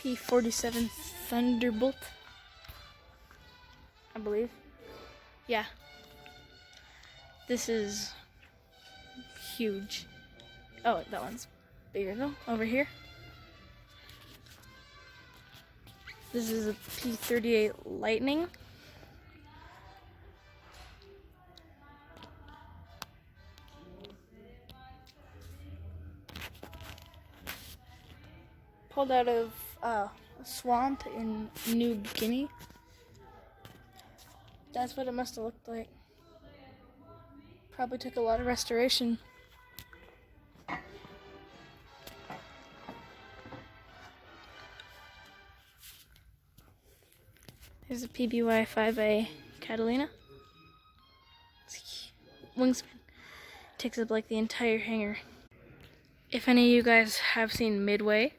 P-47 Thunderbolt, I believe. Yeah. This is huge. Oh, that one's bigger though, over here. This is a P-38 Lightning. Pulled out of a swamp in New Guinea. That's what it must have looked like. Probably took a lot of restoration. Here's a WWII Catalina. Wingspan takes up like the entire hangar. If any of you guys have seen Midway,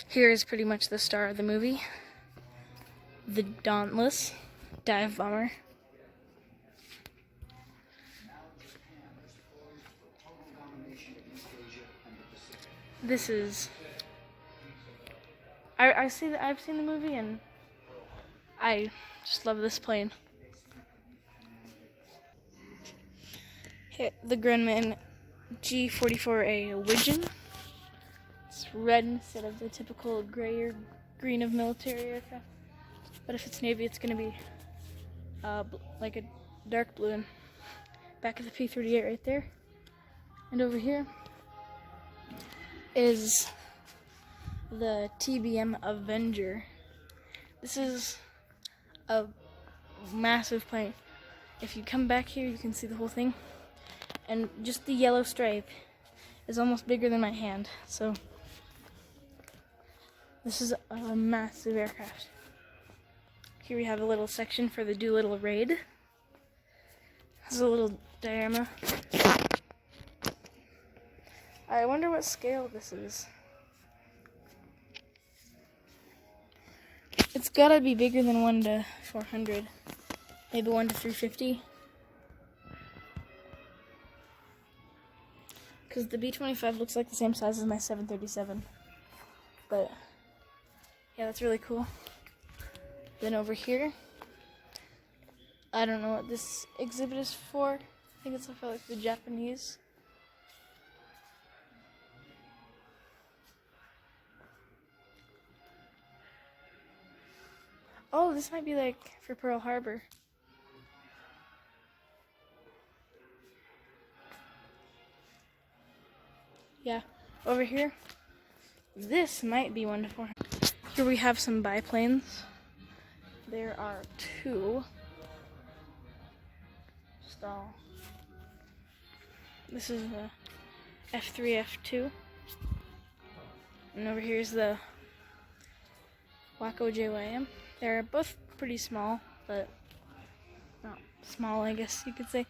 here is pretty much the star of the movie. The Dauntless dive bomber. This is... I've seen the movie and I just love this plane. Here, the Grumman G-44A Widgeon. It's red instead of the typical gray or green of military aircraft. But if it's Navy, it's going to be like a dark blue. And back of the P-38 right there. And over here is the TBM Avenger. This is a massive plane. If you come back here, you can see the whole thing. And just the yellow stripe is almost bigger than my hand. So this is a massive aircraft. Here we have a little section for the Doolittle Raid. This is a little diorama. I wonder what scale this is. It's gotta be bigger than 1 to 400. Maybe 1 to 350. Because the B-25 looks like the same size as my 737. But, yeah, that's really cool. Then over here, I don't know what this exhibit is for. I think it's for like the Japanese. Oh, this might be like for Pearl Harbor. Yeah, over here, this might be 1 to 400. Here we have some biplanes. There are 2. Stall. This is the F3, F2. And over here is the WWII. They're both pretty small, but not small, I guess you could say.